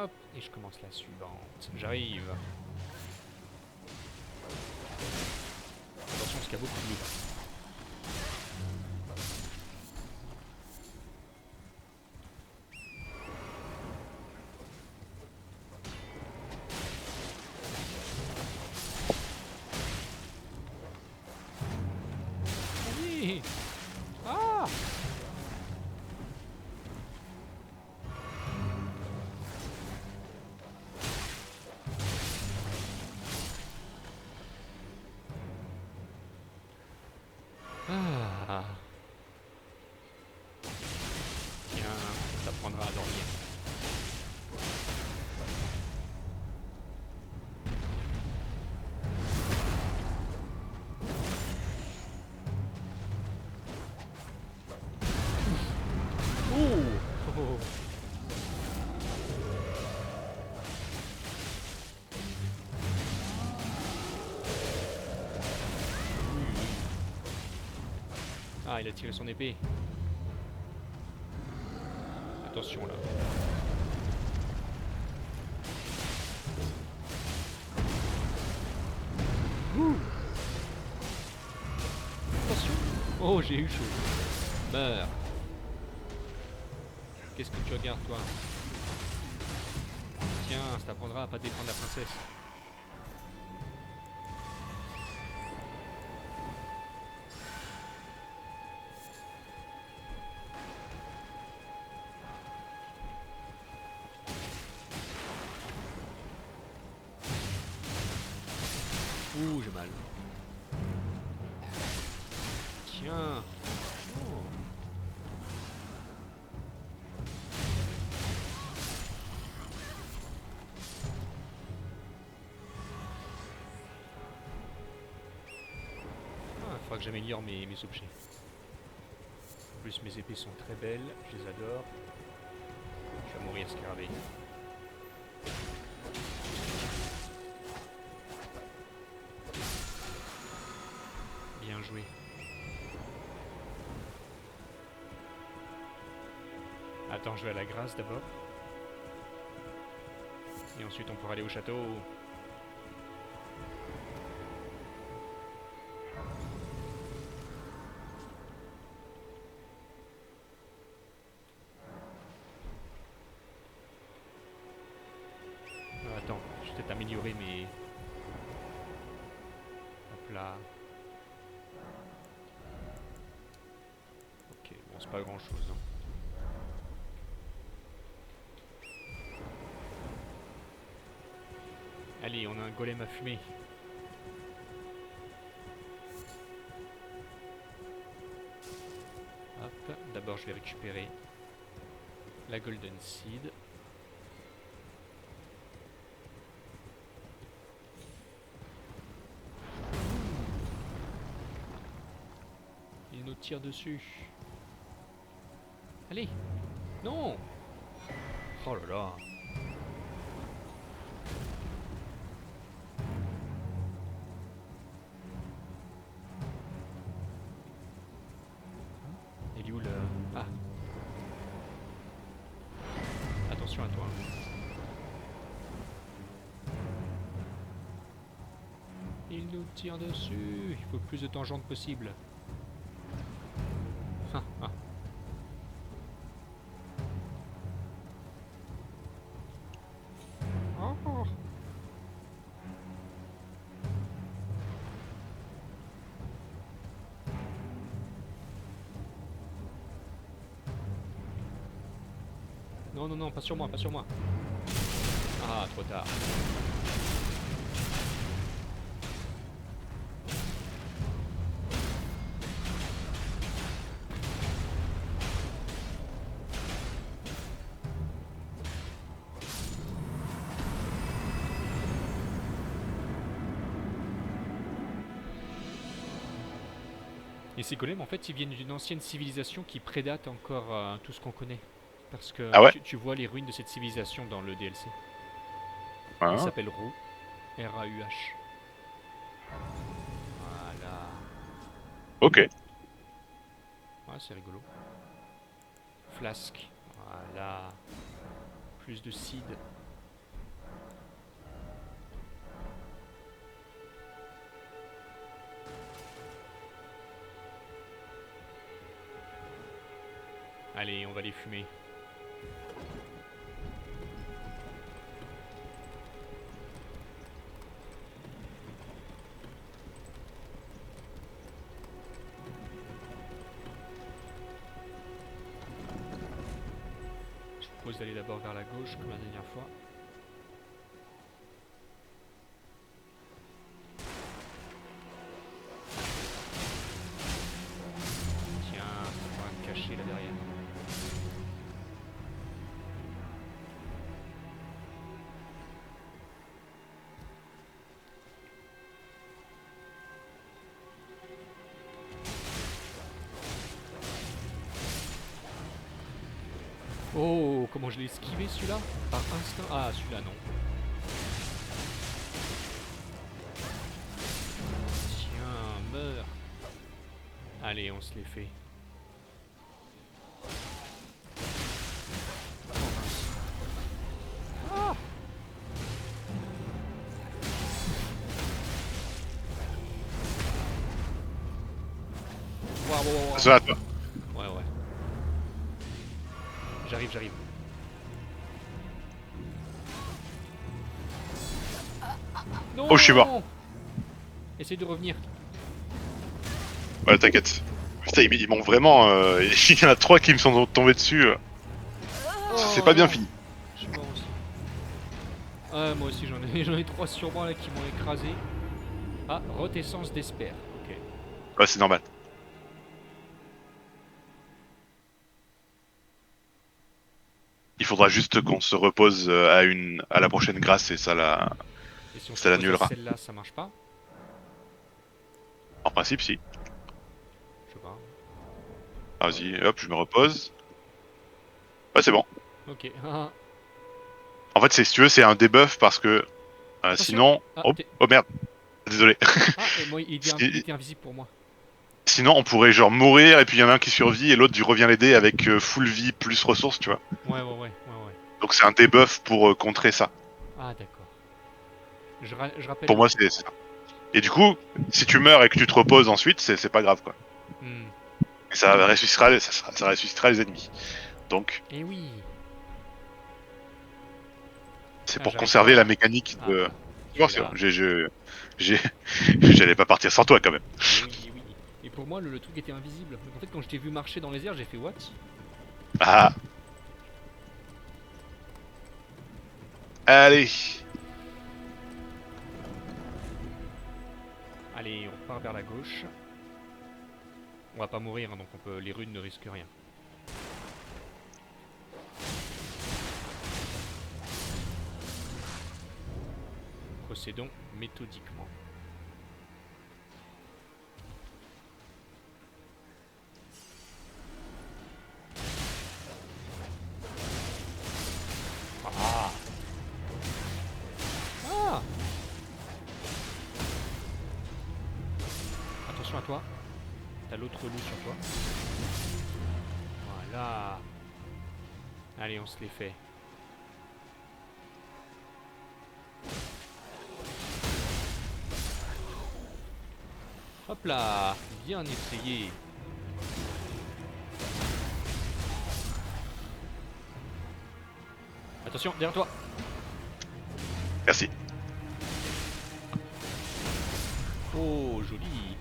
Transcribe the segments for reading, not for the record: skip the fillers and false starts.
Hop, et je commence la suivante. J'arrive. Attention, parce qu'il y a beaucoup de loups. Oui. Ah. Ah. Tiens, ça prendra à dormir. Oh, oh. Ah, il a tiré son épée. Attention là. Ouh. Attention. Oh, j'ai eu chaud. Meurs. Qu'est-ce que tu regardes, toi? Tiens, ça t'apprendra à pas défendre la princesse. Ouh, j'ai mal. Tiens. Oh. Ah, il faudra que j'améliore mes objets. En plus, mes épées sont très belles, je les adore. Je vais mourir, scarabée. Bien joué. Attends, je vais à la grâce d'abord. Et ensuite, on pourra aller au château. Attends, je vais peut-être améliorer mes... Hop là. Ok, bon, c'est pas grand-chose, hein. Allez, on a un golem à fumer. Hop, d'abord je vais récupérer la Golden Seed. Il nous tire dessus. Allez. Non. Oh là là. Il est où le... Ah. Attention à toi. Il nous tire dessus. Il faut plus de tangentes possible. Ah, ah. Oh. Non, non, non, pas sur moi, pas sur moi. Ah, trop tard. Et ces golems, en fait, ils viennent d'une ancienne civilisation qui prédate encore tout ce qu'on connaît. Parce que Ah ouais? tu vois les ruines de cette civilisation dans le DLC. Il Ah, s'appelle Ru. R-A-U-H. Voilà. ok. Ouais, c'est rigolo. Flasque. Voilà. Plus de seed. Allez, on va les fumer. Je propose d'aller d'abord vers la gauche comme la dernière fois. Tiens, on va me cacher là derrière. Oh, comment je l'ai esquivé celui-là? Par instinct. Ah, celui-là non. Tiens, meurs. Allez, on se les fait. Ah! Waouh. Ça va, toi. Ouais. J'arrive. Non! Oh, je suis mort. Essaye de revenir. Ouais, t'inquiète. Putain, ils m'ont vraiment. Il y en a 3 qui me sont tombés dessus. C'est pas bien fini. Je suis mort aussi. Ah, moi aussi j'en ai 3 sur moi là qui m'ont écrasé. Ah, retessence d'espère. Ok. Ouais, c'est normal. Il faudra juste qu'on se repose à la prochaine grâce et ça Et si on se ça repose à l'annulera. celle-là, ça marche pas? En principe, si. Je sais pas. Ah, vas-y, hop, je me repose. Ouais, c'est bon. Ok. En fait, si tu veux, c'est un debuff parce que Attention. sinon. Ah, Oh merde. Désolé. moi il Si- était invisible pour moi. Sinon, on pourrait genre mourir et puis il y en a un qui survit et l'autre il revient l'aider avec full vie plus ressources, tu vois. Ouais. Donc c'est un debuff pour contrer ça. Ah, d'accord. Je rappelle Pour le moi, truc. c'est ça. Et du coup, si tu meurs et que tu te reposes ensuite, c'est pas grave quoi. Hmm. Et ça ressuscitera, ça ressuscitera les ennemis. Donc, Eh oui. c'est Ah, pour j'arrive conserver la pas. mécanique Ah, de. Tu tu vois, es là. j'ai, j'allais pas partir sans toi quand même. Eh oui. Et pour moi, le truc était invisible. Donc en fait, quand je t'ai vu marcher dans les airs, j'ai fait what? Ah, allez. Allez, on repart vers la gauche. On va pas mourir, hein, donc les runes ne risquent rien. Procédons méthodiquement. Ah! Ah! Attention à toi. T'as l'autre loup sur toi. Voilà. Allez, on se les fait. Hop là! Bien essayé. Attention, derrière toi. Merci. Oh, joli.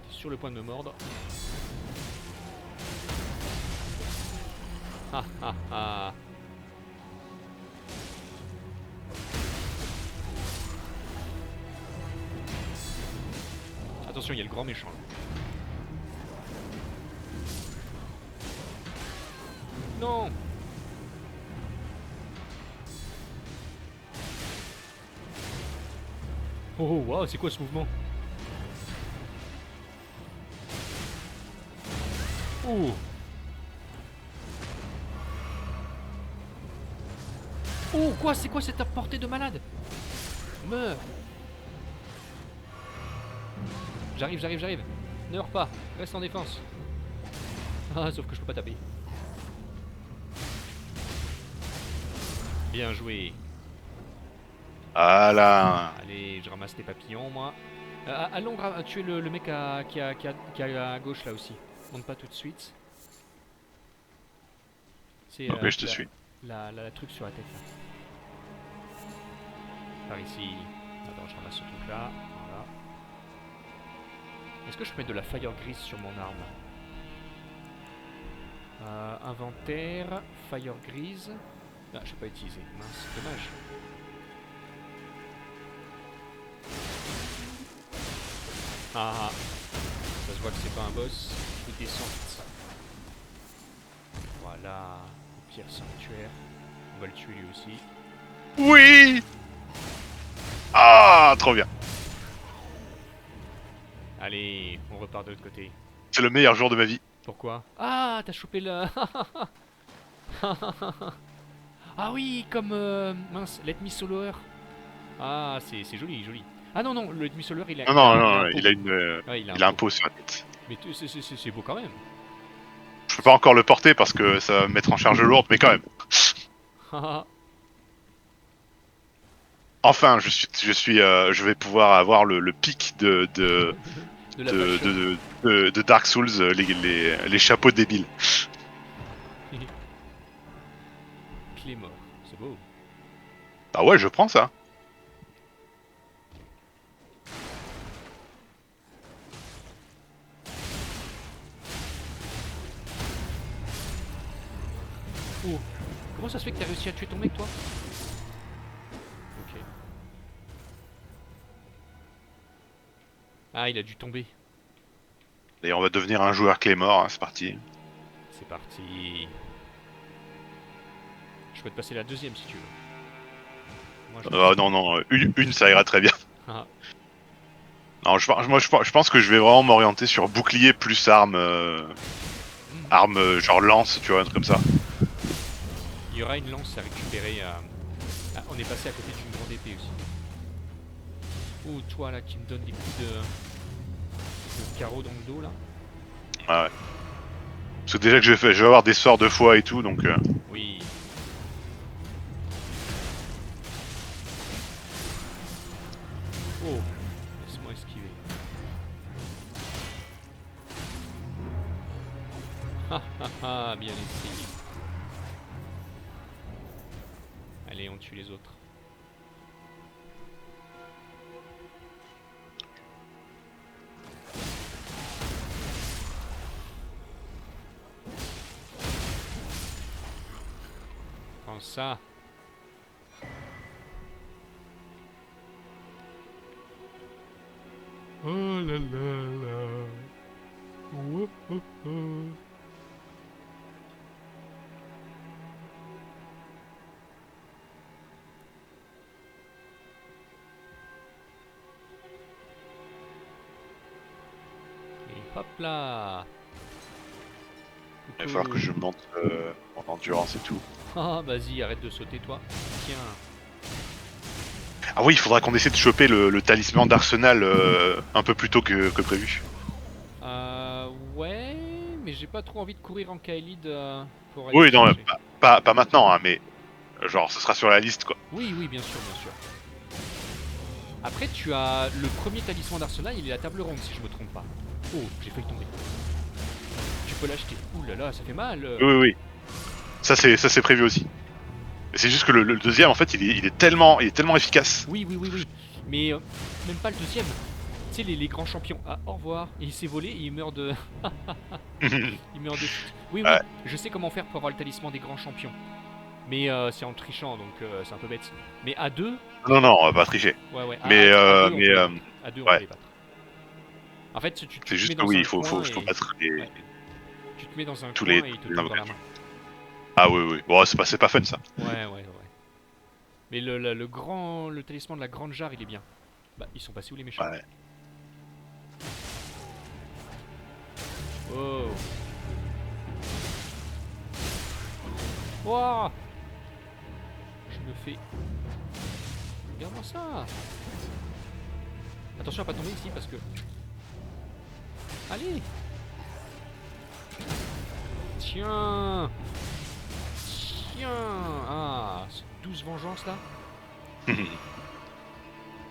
T'es sur le point de me mordre. Ah. Attention, il y a le grand méchant là. Non! Oh, waouh, c'est quoi ce mouvement? Oh! Oh, quoi? C'est quoi cette portée de malade? Meurs! J'arrive. Ne meurs pas, reste en défense. Ah, sauf que je peux pas taper. Bien joué. Voilà. Allez, je ramasse les papillons, moi. Allons tuer le mec qui est à gauche là aussi. Monte pas tout de suite. C'est Ok, je te suis. la truc sur la tête là. Par ici. Attends, je ramasse ce truc là. Voilà. Est-ce que je peux mettre de la fire grise sur mon arme? Inventaire, fire grise. Ah, je peux pas utiliser. Mince, dommage. Ah, ça se voit que c'est pas un boss. Il descend vite. Voilà. Pierre sanctuaire. On va le tuer lui aussi. Oui. Ah, trop bien. Allez, on repart de l'autre côté. C'est le meilleur jour de ma vie. Pourquoi? Ah, t'as chopé le... Ah oui, comme... mince, Let Me Soloer. Ah, c'est joli, joli. Ah non, non, le Let Me Soloer, il a, Non, il a, non, il a un non, pot. Ouais, il a un il a un pot. pot sur la tête. Mais c'est beau quand même. Je peux pas encore le porter parce que ça va me mettre en charge lourde, mais quand même. Enfin, je vais pouvoir avoir le pic De la passion. de Dark Souls, les chapeaux débiles. Clé mort, c'est beau. Ah ouais, je prends ça. Oh, comment ça se fait que t'as réussi à tuer ton mec, toi? Ok. Ah, il a dû tomber. Et on va devenir un joueur Claymore, hein, c'est parti. C'est parti. Je peux te passer la deuxième si tu veux. Moi, je passe... Non, non, une ça ira très bien. Ah, Non, je pense que je vais vraiment m'orienter sur bouclier plus arme, arme genre lance, tu vois, un truc comme ça. il y aura une lance à récupérer. Ah, on est passé à côté d'une grande épée aussi. Oh, toi là qui me donne des coups de carreau dans le dos là. Ah ouais. Parce que déjà que je vais avoir des sorts de foi et tout, donc... Oui. Oh, laisse-moi esquiver. Ah ah ah, bien essayé. Allez, on tue les autres. Prends ça. Oh là là là. Oh, oh, oh. Et hop là. Il va falloir que je monte mon endurance et tout. Ah, vas-y, arrête de sauter toi. Tiens. Ah oui, il faudra qu'on essaie de choper le talisman d'Arsenal un peu plus tôt que prévu. Ouais, mais j'ai pas trop envie de courir en Kaelid pour aller le Oui, non, chercher. pas maintenant, hein, mais genre ce sera sur la liste, quoi. Oui, oui, bien sûr, bien sûr. Après, tu as le premier talisman d'Arsenal, il est la table ronde si je me trompe pas. Oh, j'ai failli tomber. Tu peux l'acheter. Ouh là là, ça fait mal. Oui, oui, oui. Ça c'est prévu aussi. C'est juste que le deuxième, en fait, il est tellement efficace. Oui, oui, oui, oui. Mais même pas le deuxième. Tu sais, les grands champions. Ah, au revoir. Et il s'est volé et il meurt de. Il meurt de chute. Oui, oui, Ouais. je sais comment faire pour avoir le talisman des grands champions. Mais c'est en trichant, donc c'est un peu bête. Mais à deux, Non, non, on va pas tricher. ouais, ouais, Mais, à deux, on mais peut les battre. À deux, on peut ouais. les battre. En fait, tu C'est te mets juste que dans oui, un il faut coin et. mettre Ouais. Tu te mets dans un tous coin les et il te tombe dans la invocations. main. Ah oui, oui. Bon, c'est pas fun ça. Ouais, ouais, ouais. Mais le grand. Le talisman de la grande jarre, il est bien. Bah, ils sont passés où les méchants? Ouais. Oh. Wouah. Je me fais. Regarde-moi ça. Attention à pas tomber ici parce que. Allez. Tiens. Tiens. Ah, cette douce vengeance là.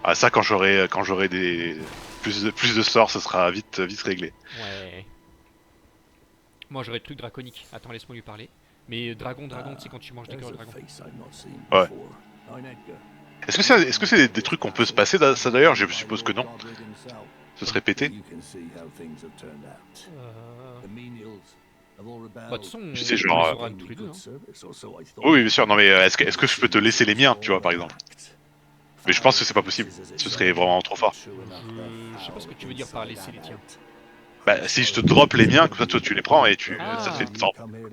Ah ça quand j'aurai des plus de sorts, ça sera vite réglé. Ouais. Moi j'aurais le truc draconique. Attends, laisse-moi lui parler. Mais dragon, tu sais, quand tu manges des cœurs de dragon. Ouais. Est-ce que c'est des trucs qu'on peut se passer ça d'ailleurs? Je suppose que non. Ce serait pété. Bah, de toute façon, Tu sais, on les genre. aura tous les deux, hein. Oui, bien sûr. Non, mais est-ce que je peux te laisser les miens, tu vois, par exemple? Mais je pense que c'est pas possible. Ce serait vraiment trop fort. Je sais pas ce que tu veux dire par laisser les tiens. Bah, si je te drop les miens, comme ça, toi, tu les prends et ça te Ah. fait 100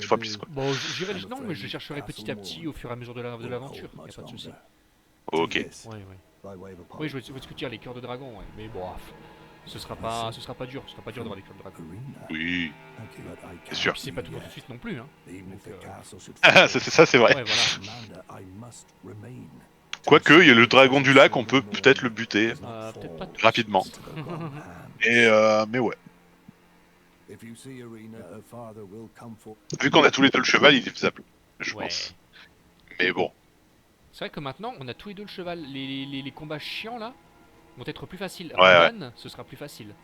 fois plus, quoi. Bon, j'irai non, mais je chercherai petit à petit au fur et à mesure de l'aventure. Y a pas de souci. Ok. Ouais. Oui, je vois ce que tu veux dire, les cœurs de dragon, ouais. Mais bon, ce sera pas dur. Ce sera pas dur d'avoir des cœurs de dragon. Oui, c'est Et sûr. puis c'est pas tout pour tout de suite non plus, hein. Donc, Ah, ça, c'est vrai. ouais, voilà. Quoique, il y a le dragon du lac, on peut peut-être le buter Peut-être pas tout de rapidement. suite. Mais ouais. Vu qu'on a tous les deux le cheval, il est faisable, je Ouais. pense. Mais bon. C'est vrai que maintenant, on a tous les deux le cheval. Les combats chiants là vont être plus faciles. Ouais. Radan, ce sera plus facile.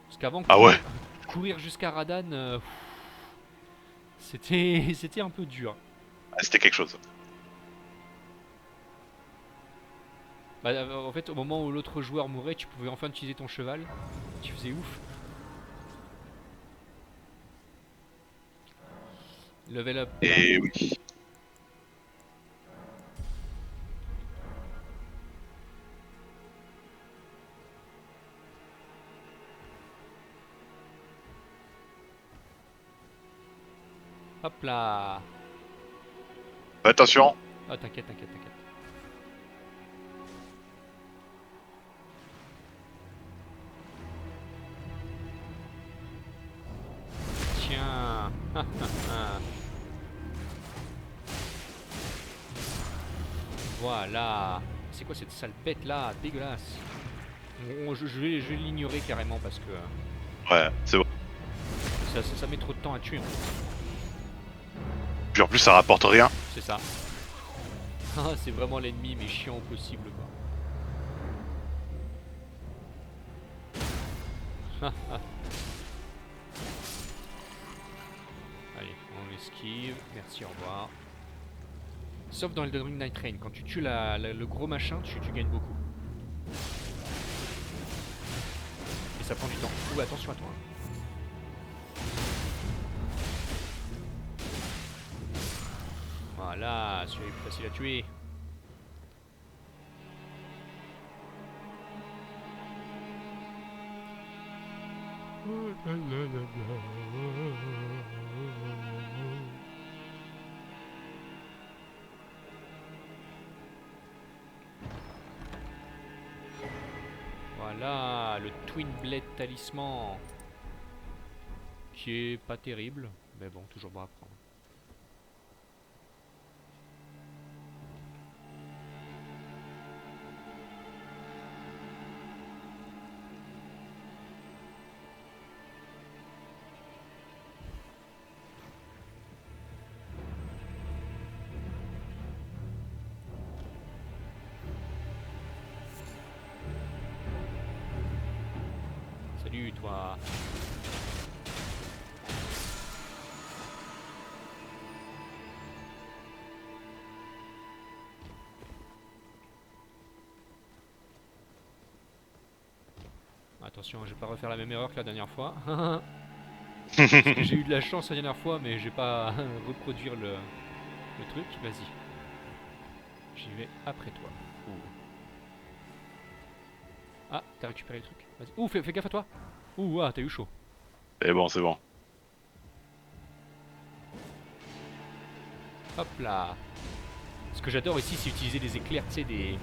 Parce qu'avant, Ah ouais. courir jusqu'à Radan, c'était un peu dur. Ah, c'était quelque chose. Bah, en fait, au moment où l'autre joueur mourait, tu pouvais enfin utiliser ton cheval. Tu faisais ouf. Level up. Et oui. Hop là. Attention. Ah, t'inquiète. Tiens. Voilà. C'est quoi cette sale bête là? Dégueulasse. Je vais l'ignorer carrément parce que Ouais, c'est bon. ça met trop de temps à tuer en fait. Puis en plus, ça rapporte rien. C'est ça. Ah, c'est vraiment l'ennemi, mais chiant au possible quoi. Allez, on esquive. Merci, au revoir. Sauf dans Elden Ring Night Rain, quand tu tues le gros machin, tu gagnes beaucoup. Et ça prend du temps. Ouh, attention à toi. Voilà, celui-là est plus facile à tuer. Voilà, le Twin Blade Talisman. Qui est pas terrible, mais bon, toujours bon à prendre. Salut toi. Attention, je vais pas refaire la même erreur que la dernière fois. Parce que j'ai eu de la chance la dernière fois, mais je vais pas reproduire le truc. Vas-y. J'y vais après toi. Ouh. Ah, t'as récupéré le truc. Vas-y. Ouh, fais gaffe à toi. Ouh, ah, t'as eu chaud. Et bon, c'est bon. Hop là. Ce que j'adore ici, c'est utiliser des éclairs, tu sais, des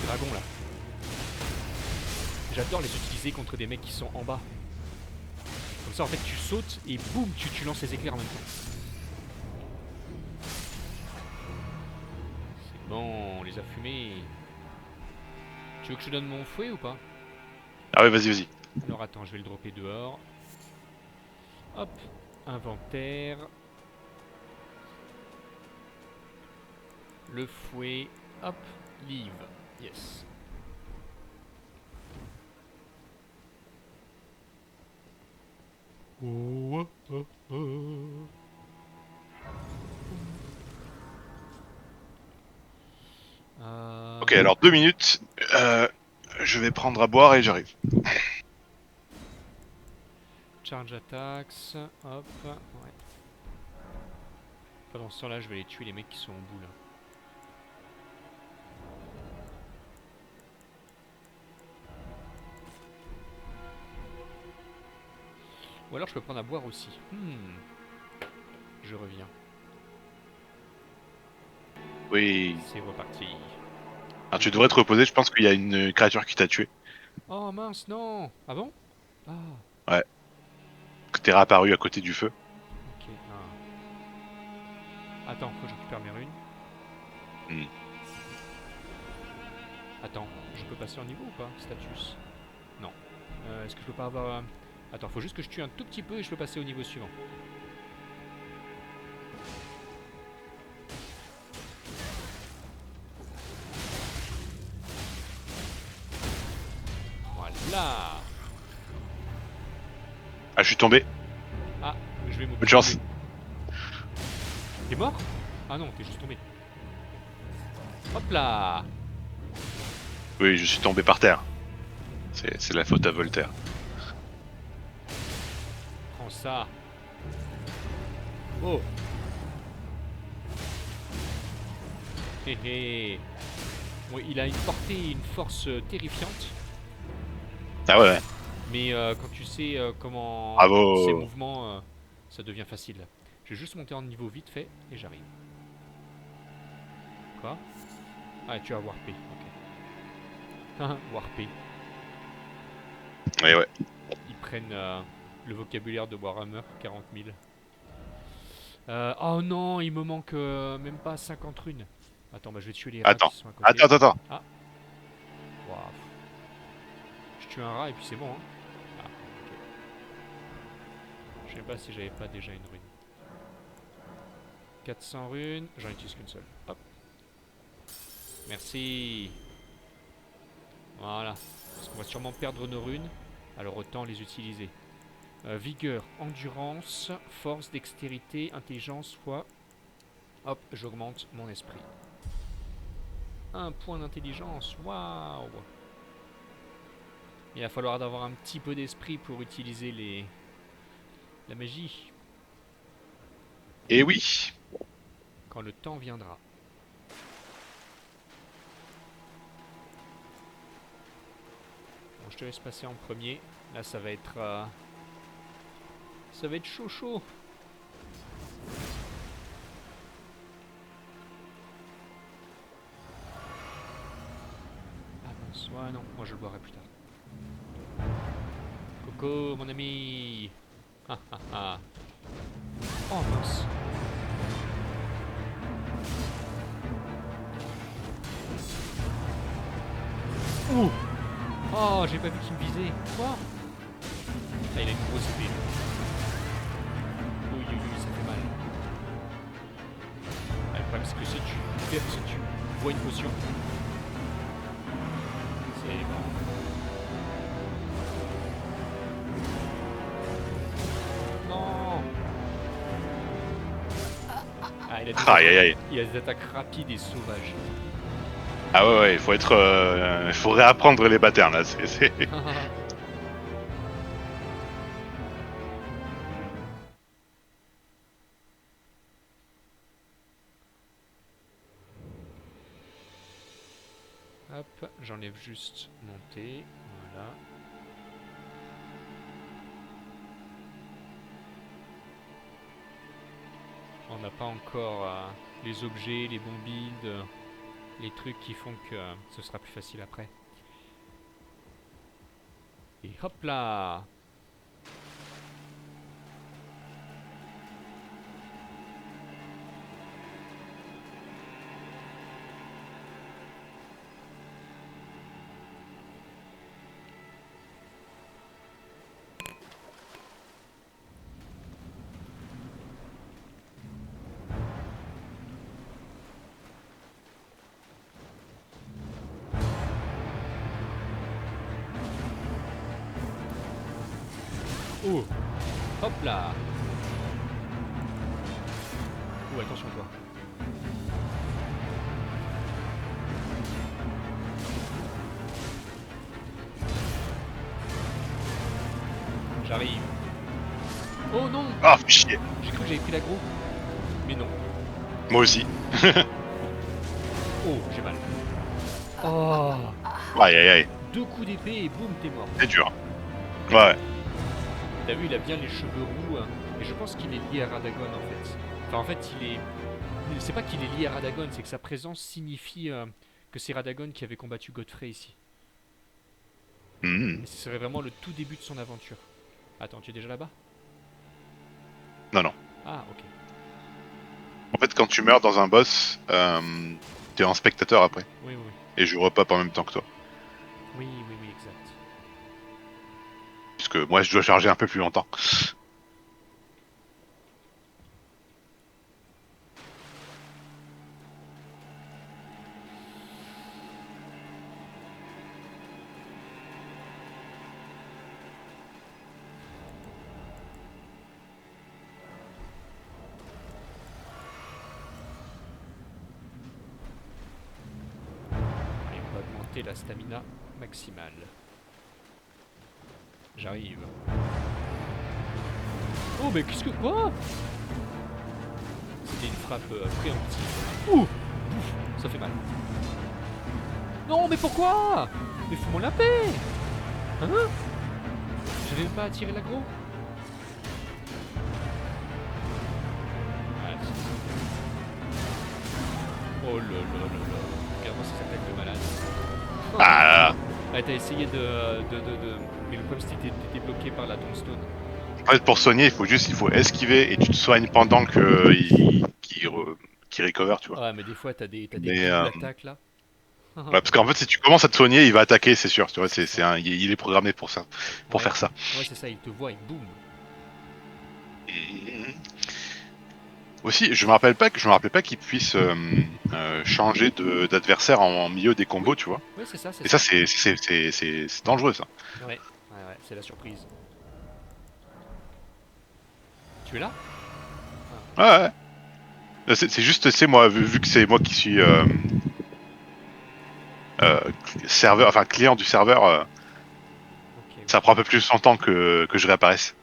dragons là. J'adore les utiliser contre des mecs qui sont en bas. Comme ça, en fait, tu sautes et boum, tu lances les éclairs en même temps. C'est bon, on les a fumés. Tu veux que je te donne mon fouet ou pas? Ah ouais, vas-y. Alors attends, je vais le dropper dehors. Hop, inventaire. Le fouet, hop, livre. Yes. Ok, alors 2 minutes. Je vais prendre à boire et j'arrive. Charge attacks, hop, ouais. Pendant ce temps-là, je vais aller tuer les mecs qui sont au bout là. Ou alors je peux prendre à boire aussi. Je reviens. Oui. C'est reparti. Alors, tu devrais te reposer, je pense qu'il y a une créature qui t'a tué. Oh mince, non. Ah bon? Ah, Ouais. Que t'es réapparu à côté du feu. ok. Attends, faut que je récupère mes runes. Hmm. Attends, je peux passer en niveau ou pas? Status. Non. Est-ce que je peux pas avoir... Attends, faut juste que je tue un tout petit peu et je peux passer au niveau suivant. Voilà. Ah, je suis tombé. Ah, je vais Bonne m'occuper. chance. T'es mort? Ah non, t'es juste tombé. Hop là. Oui, je suis tombé par terre. C'est la faute à Voltaire. Prends ça. Oh. Hé hé. Ouais, il a une portée et une force terrifiante. Ah ouais, ouais. Mais quand tu sais comment ses Bravo. mouvements, ça devient facile. Je vais juste monter en niveau vite fait et j'arrive. Quoi? Ah, tu as warpé, ok. Warpé. Ouais, ouais. Ils prennent le vocabulaire de Warhammer 40 000. Oh non, il me manque même pas 50 runes. Attends, bah je vais tuer les rats Attends. qui sont à côté. Attends. Ah, waouh. Je tue un rat et puis c'est bon, hein. Ah, ok. Je sais même pas si j'avais pas déjà une rune. 400 runes, j'en utilise qu'une seule. Hop. Merci. Voilà. Parce qu'on va sûrement perdre nos runes. Alors autant les utiliser. Vigueur, endurance, force, dextérité, intelligence, foi. Hop, j'augmente mon esprit. Un point d'intelligence, waouh. Il va falloir avoir un petit peu d'esprit pour utiliser la magie. Et oui. Quand le temps viendra. Bon, je te laisse passer en premier. Là, ça va être chaud chaud. Ah mince, ouais non, moi je le boirai plus tard. Coco, mon ami. Ah ah ah. Oh mince. Ouh. Oh, j'ai pas vu qu'il me visait. Quoi? Ah, il a une grosse épée. Oui, oui, oui, ça fait mal. Ah, le problème, c'est que si tu bois une potion, c'est bon. Non. Ah, Aïe, aïe, aïe. il a des attaques rapides et sauvages. Ah ouais, ouais, il faut être... il faut réapprendre les patterns, là. C'est... Hop, j'enlève juste mon thé. Voilà. On n'a pas encore les objets, les bons builds, les trucs qui font que ce sera plus facile après. Et hop là. Oh. Hop là. Oh, attention toi. J'arrive. Oh non! Ah, chier. J'ai cru que j'avais pris l'aggro. Mais non. Moi aussi. Oh, j'ai mal. Oh! Aïe aïe aïe, 2 coups d'épée et boum, t'es mort. c'est dur. Ouais. T'as vu, il a bien les cheveux roux. Et je pense qu'il est lié à Radagon en fait. Enfin, en fait, il est. C'est pas qu'il est lié à Radagon, c'est que sa présence signifie que c'est Radagon qui avait combattu Godfrey ici. Mhm. Et ce serait vraiment le tout début de son aventure. Attends, tu es déjà là-bas? Non, non. Ah, ok. En fait, quand tu meurs dans un boss, t'es en spectateur après. Oui, oui, oui. Et je repop en même temps que toi. Oui, oui, oui, exact. Puisque moi, je dois charger un peu plus longtemps. Et on va augmenter la stamina maximale. J'arrive. Oh, mais qu'est-ce que. Quoi? C'était une frappe préemptive. Ouh! Ouf, ça fait mal. Non, mais pourquoi? Mais fous-moi la paix! Hein? J'avais même pas attiré l'aggro? Ah, oh là là là là. Regarde-moi ces attaques de malade. Ah, Ah, t'as essayé de. Mais le problème c'était que t'étais bloqué par la tombstone. en fait, pour soigner, il faut esquiver et tu te soignes pendant que qu'il recover, tu vois. Ouais, mais des fois t'as des Mais doubles attaques là. ouais, parce qu'en fait, si tu commences à te soigner, il va attaquer, c'est sûr. Tu vois, C'est ça. il est programmé pour ça, pour Ouais, faire ça. ouais, c'est ça, il te voit et boum. Et aussi, je me rappelle pas qu'il puisse changer d'adversaire en milieu des combos, Oui, tu vois. ouais, c'est ça, c'est Et ça, ça. c'est dangereux, ça. Ouais, ouais, ouais, c'est la surprise. Tu es là? Ouais, ouais. C'est juste, c'est moi, vu que c'est moi qui suis euh, serveur, enfin client du serveur, Ok, ça ok. prend un peu plus longtemps que je réapparaisse.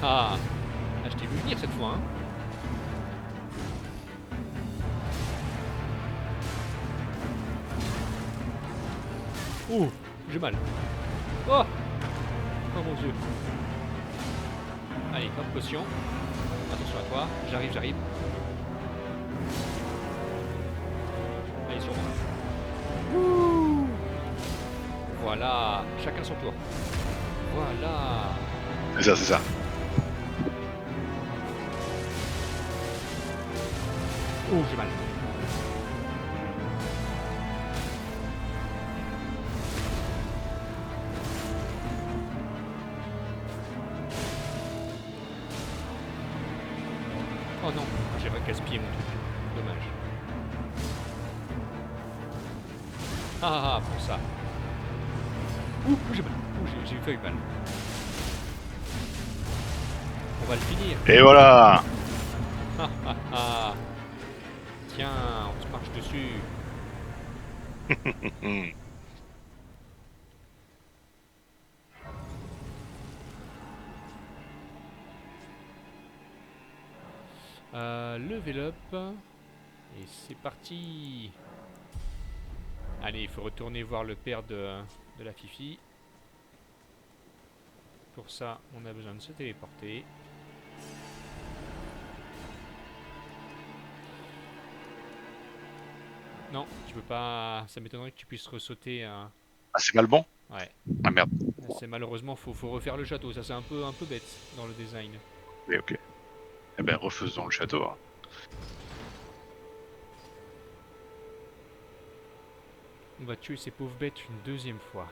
Ah, ah, je t'ai vu venir cette fois, hein. Oh, j'ai mal. Oh, oh mon dieu. Allez, hop, potion. Attention à toi. J'arrive, j'arrive. Allez, sur moi. Ouh. Voilà, chacun son tour. Voilà. C'est ça, c'est ça. Oh, j'ai mal. Oh non, j'ai gaspillé mon truc. Dommage. Ah, pour ça. Ouh, j'ai mal. Ouh, j'ai eu mal. On va le finir. Et voilà. Ah, ah, ah. Tiens, on se marche dessus. Hmm. Level up. Et c'est parti. Allez, il faut retourner voir le père de la Fifi. Pour ça, on a besoin de se téléporter. Non, tu peux pas. Ça m'étonnerait que tu puisses ressauter. Ah, c'est mal bon. Ouais. Ah merde. C'est malheureusement, faut refaire le château. Ça, c'est un peu bête dans le design. Oui, ok. Eh ben, refaisons le château, hein. On va tuer ces pauvres bêtes une deuxième fois.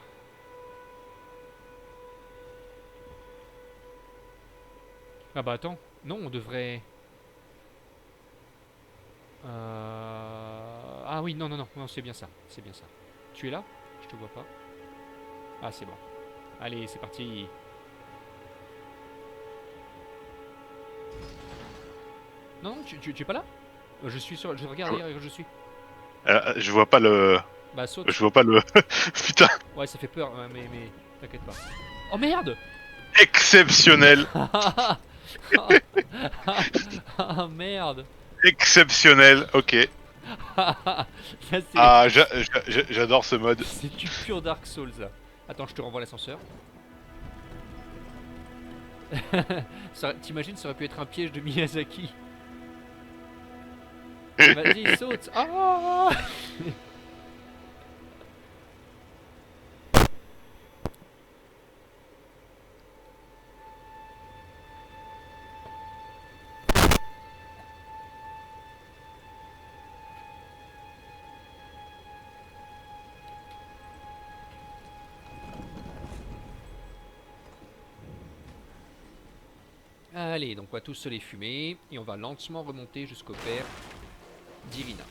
Ah bah attends. Non, on devrait. Ah oui, non, non, non, non, c'est bien ça. C'est bien ça. Tu es là? Je te vois pas. Ah, c'est bon. Allez, c'est parti. Non, tu es pas là? Je suis sur. Je regarde, regarde, je suis. Je vois pas le... Bah, saute. Je vois pas le... Putain. Ouais, ça fait peur, ouais, mais t'inquiète pas. Oh merde! Exceptionnel. Ah merde! Exceptionnel, ok. Ça, Ah, j'adore ce mode. c'est du pur Dark Souls ça. Attends, je te renvoie l'ascenseur. T'imagines, ça aurait pu être un piège de Miyazaki. Vas-y, saute! Ah! Allez, donc on va tous se les fumer et on va lentement remonter jusqu'au père d'Irina.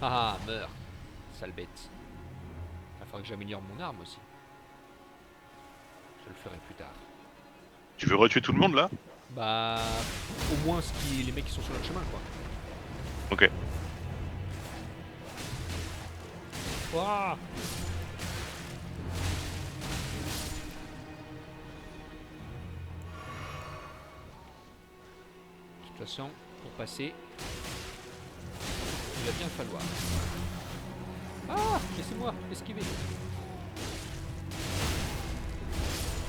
Ah, meurs, sale bête. Il faudra que j'améliore mon arme aussi. Je le ferai plus tard. Tu veux retuer tout le monde là? Bah, au moins les mecs qui sont sur notre chemin, quoi. Ok. Ouah. De toute façon, pour passer, il va bien falloir. Ah, laissez-moi esquiver.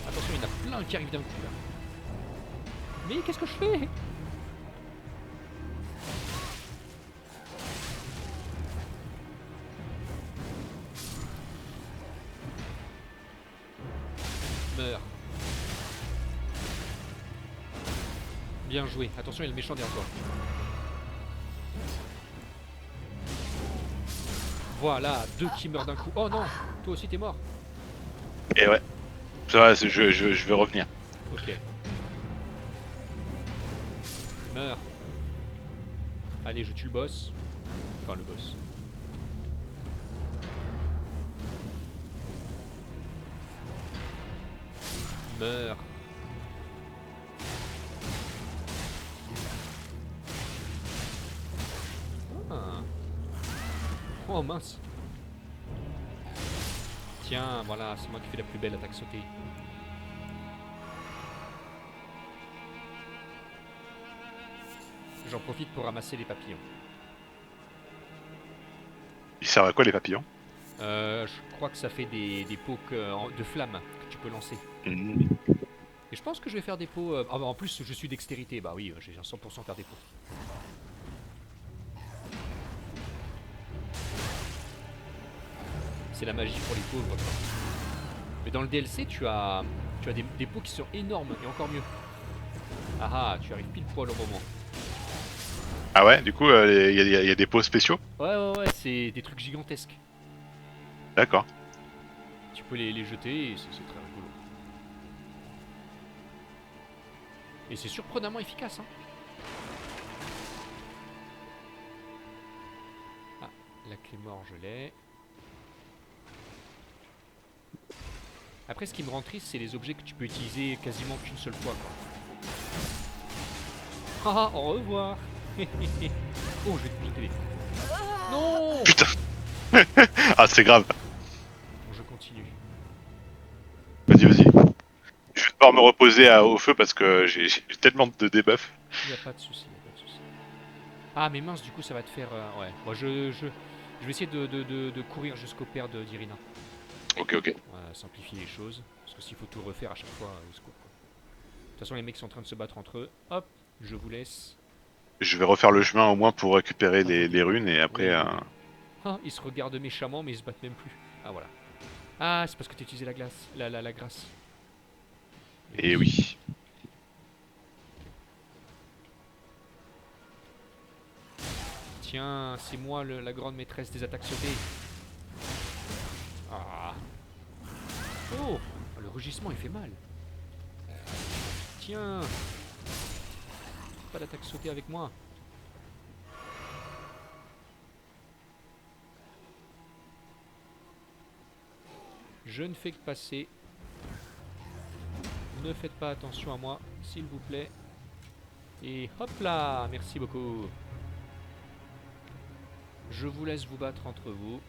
Attention, il y en a plein qui arrivent d'un coup là. Mais qu'est-ce que je fais? Meurs. Bien joué. Attention, il y a le méchant derrière toi. Voilà, 2 qui meurent d'un coup. Oh non, toi aussi t'es mort. Et ouais. Ça va, je vais revenir. Ok. Meurs. Allez, je tue le boss. Enfin, le boss. Meurs. Ah. Oh mince. Tiens, voilà, c'est moi qui fais la plus belle attaque sautée. J'en profite pour ramasser les papillons. Ils servent à quoi les papillons? Je crois que ça fait des pots de flammes que tu peux lancer. Mmh. Et je pense que je vais faire des pots... ah bah, en plus, je suis dextérité. Bah oui, j'ai un 100% faire des pots. C'est la magie pour les pauvres, quoi. Mais dans le DLC, tu as des pots qui sont énormes et encore mieux. Ah ah, tu arrives pile poil au moment. Ah ouais, du coup, y a des pots spéciaux? Ouais, c'est des trucs gigantesques. D'accord. Tu peux les jeter et c'est très rigolo. Et c'est surprenamment efficace, hein. Ah, la clé mort, je l'ai. Après, ce qui me rend triste, c'est les objets que tu peux utiliser quasiment qu'une seule fois, quoi. Ah, au revoir. Oh, je vais te piquer. Non. Putain. Ah, c'est grave. Bon, je continue. Vas-y, vas-y. Je vais devoir me reposer au feu parce que j'ai tellement de debuffs. Il n'y a pas de souci, y a pas de souci. Ah, mais mince, du coup, ça va te faire... ouais, moi, je vais essayer de courir jusqu'au père d'Irina. Ok, ok. Simplifier les choses. Parce que s'il faut tout refaire à chaque fois, au secours, quoi. De toute façon, les mecs sont en train de se battre entre eux. Hop, je vous laisse. Je vais refaire le chemin au moins pour récupérer les runes et après... Oui, oui, oui. Ah, ils se regardent méchamment, mais ils se battent même plus. Ah, voilà. Ah, c'est parce que tu as utilisé la glace. La grâce. Et oui. Tiens, c'est moi la grande maîtresse des attaques sautées. Ah. Oh, le rugissement il fait mal. Tiens. Pas d'attaque sautée avec moi. Je ne fais que passer. Ne faites pas attention à moi, s'il vous plaît. Et hop là, merci beaucoup. Je vous laisse vous battre entre vous.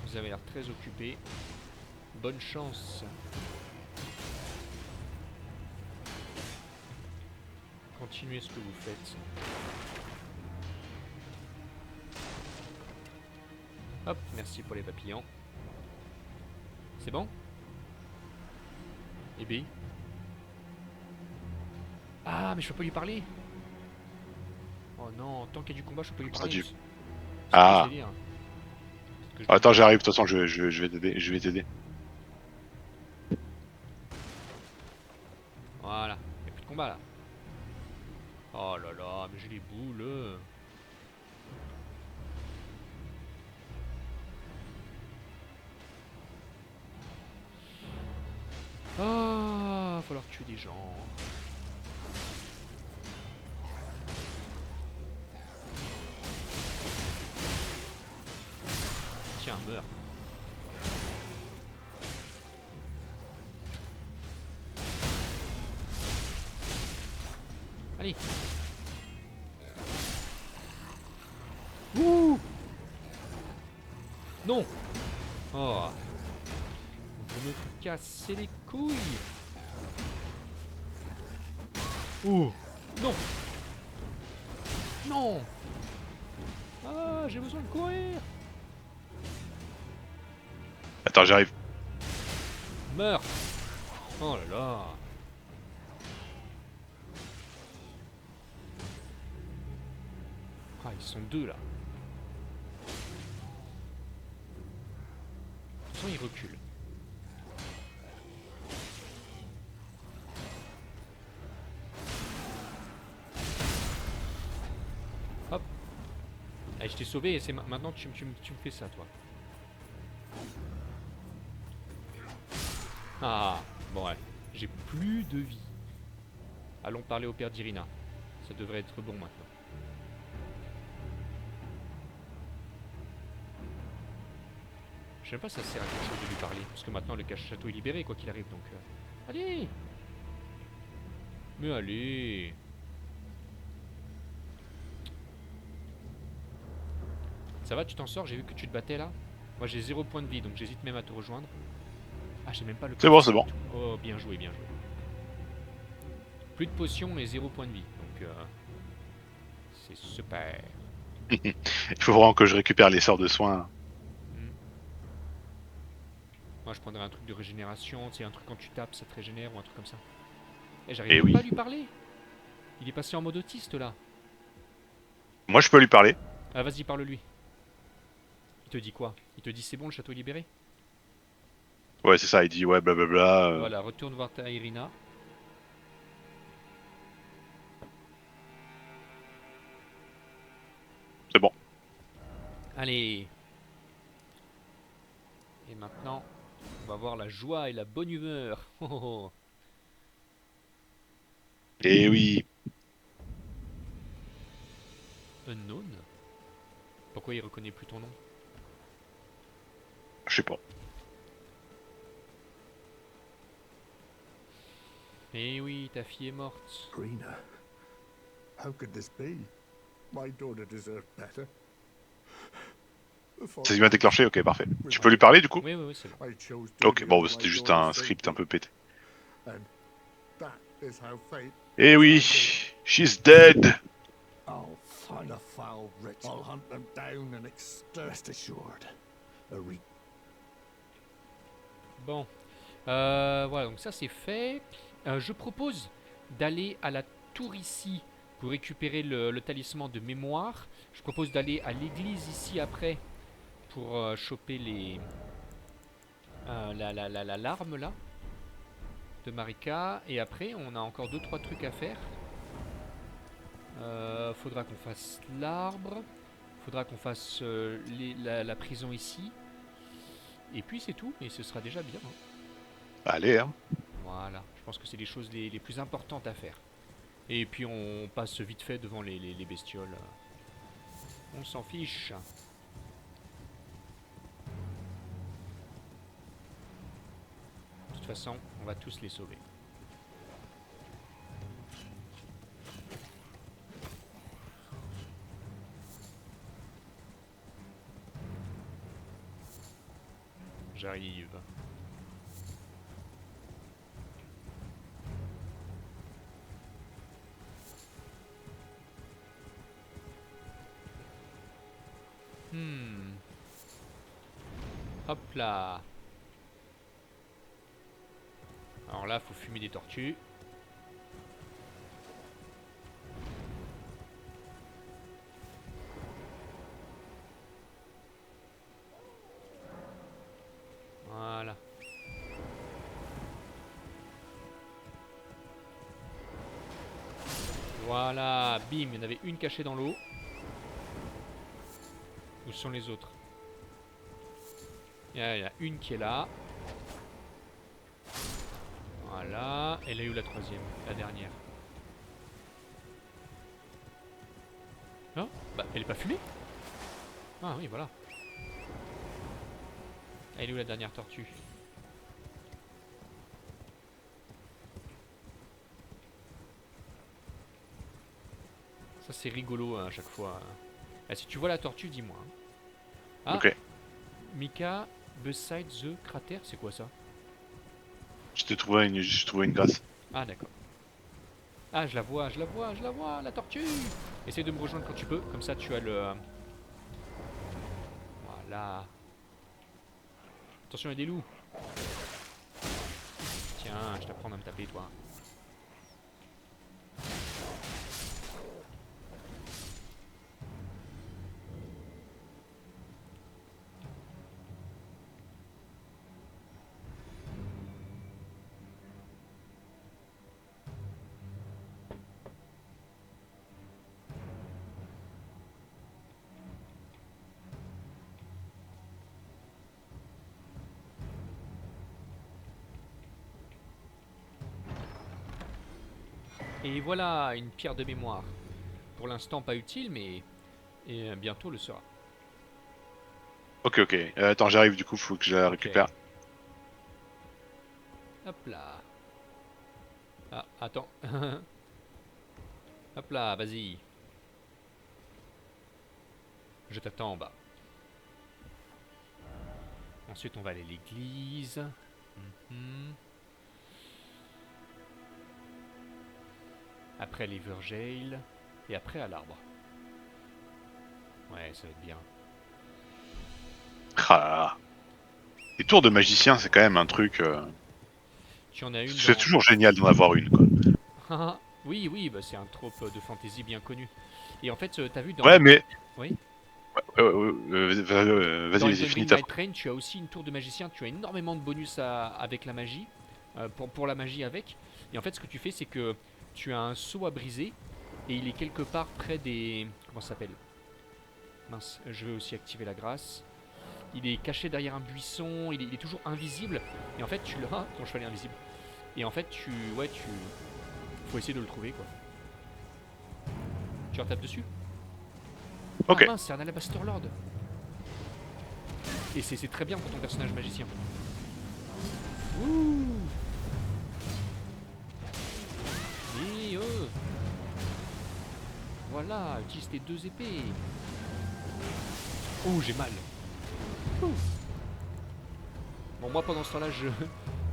Vous avez l'air très occupé. Bonne chance. Continuez ce que vous faites. Hop, merci pour les papillons. C'est bon? Et B? Ah, mais je peux pas lui parler? Oh non, tant qu'il y a du combat, je peux pas lui parler. C'est quoi ce Ah. délire? Que je Attends, dois- j'arrive. De toute façon, je vais t'aider. Je vais t'aider. Voilà, il a plus de combat là. Oh là là, mais j'ai les boules. Ah, va falloir tuer des gens. Tiens, meurs. Allez. Ouh. Non. Oh. Vous me cassez les couilles. Oh. Non. Non. Ah, j'ai besoin de courir. Attends, j'arrive. Meurs. Oh là là. Ah, ils sont deux là. De toute façon, ils reculent. Hop. Allez, je t'ai sauvé et c'est maintenant tu me fais ça, toi. Ah, bon, ouais. J'ai plus de vie. Allons parler au père d'Irina. Ça devrait être bon maintenant. Je sais même pas si ça sert à quelque chose de lui parler. Parce que maintenant le château est libéré, quoi qu'il arrive, donc... Allez. Mais allez. Ça va, tu t'en sors? J'ai vu que tu te battais là. Moi j'ai 0 point de vie, donc j'hésite même à te rejoindre. Ah, j'ai même pas le... C'est bon, c'est bon. Oh, bien joué, bien joué. Plus de potions et 0 point de vie, donc... c'est super. Il faut vraiment que je récupère les sorts de soins. Moi je prendrais un truc de régénération, tu sais, un truc quand tu tapes ça te régénère ou un truc comme ça. Et Eh j'arrive même oui. pas à lui parler. Il est passé en mode autiste là. Moi, je peux lui parler. Ah, vas-y, parle-lui. Il te dit quoi? Il te dit c'est bon, le château est libéré? Ouais, c'est ça. Il dit ouais, blablabla. Voilà, retourne voir ta Irina. C'est bon. Allez. Et maintenant, on va voir la joie et la bonne humeur. Oh, oh, oh. Eh oui. Unknown? Pourquoi il reconnaît plus ton nom? Je sais pas. Eh oui, ta fille est morte. Greener. How could this be? My daughter deserved better. Ça s'est bien déclenché. Ok, parfait. Tu peux lui parler du coup? Oui, oui, oui, c'est bon. I chose Ok, duty bon, over c'était my juste daughter's un script un safety, peu pété. and that is how fate. Eh oui. She's dead. I'll find a foul wretch. I'll hunt them down and rest assured. Bon. Voilà, donc ça c'est fait. Je propose d'aller à la tour ici pour récupérer le talisman de mémoire. Je propose d'aller à l'église ici après pour choper les l'arme là de Marika. Et après on a encore 2-3 trucs à faire. Faudra qu'on fasse l'arbre. Faudra qu'on fasse la prison ici. Et puis c'est tout, et ce sera déjà bien. Hein. Allez, hein. Voilà, je pense que c'est les choses les plus importantes à faire. Et puis on passe vite fait devant les bestioles. On s'en fiche. façon, on va tous les sauver. J'arrive. Hop là. Alors là, faut fumer des tortues. Voilà. Voilà, bim, il y en avait une cachée dans l'eau. Où sont les autres? Il y a une qui est là. Voilà. Elle a eu la troisième, la dernière. Non? Bah, elle est pas fumée? Ah oui, voilà. Elle est où la dernière tortue? Ça c'est rigolo hein, à chaque fois. Ah, si tu vois la tortue, dis-moi. Hein. Ah, Ok. Mika, beside the crater, c'est quoi ça? J'ai trouvé une grâce. Ah d'accord. Ah je la vois, je la vois, je la vois, la tortue. Essaye de me rejoindre quand tu peux, comme ça tu as le... Voilà. Attention, il y a des loups. Tiens, je t'apprends à me taper toi. Et voilà, une pierre de mémoire. Pour l'instant pas utile, mais bientôt le sera. Ok, ok. Attends, j'arrive du coup, faut que je la Ok. récupère. Hop là. Ah, attends. Hop là, vas-y. Je t'attends en bas. Ensuite, on va aller à l'église. Mhm. Après l'Evergale. Et après à l'arbre. Ouais, ça va être bien. Ah là là. Les tours de magicien, c'est quand même un truc. Tu en as une C'est dans... toujours génial d'en avoir une, quoi. Oui, oui, bah c'est un trope de fantasy bien connu. Et en fait, t'as vu Ouais, dans... mais. Oui. Vas-y, Dans vas-y, Elden finis Ring ta Night phrase. Train, tu as aussi une tour de magicien. Tu as énormément de bonus avec la magie. Pour la magie avec. Et en fait, ce que tu fais, c'est que tu as un seau à briser. Et il est quelque part près des... Comment ça s'appelle? Mince, je vais aussi activer la grâce. Il est caché derrière un buisson. Il est toujours invisible. Et en fait, tu l'as... Ton cheval est invisible. Et en fait, tu... Ouais, tu... Faut essayer de le trouver, quoi. Tu retapes dessus? Ah Ok. mince, c'est un Alabaster Lord. Et c'est très bien pour ton personnage magicien. Ouh. Et voilà, utilise tes deux épées. Oh, j'ai mal. Ouh. Bon, moi pendant ce temps-là,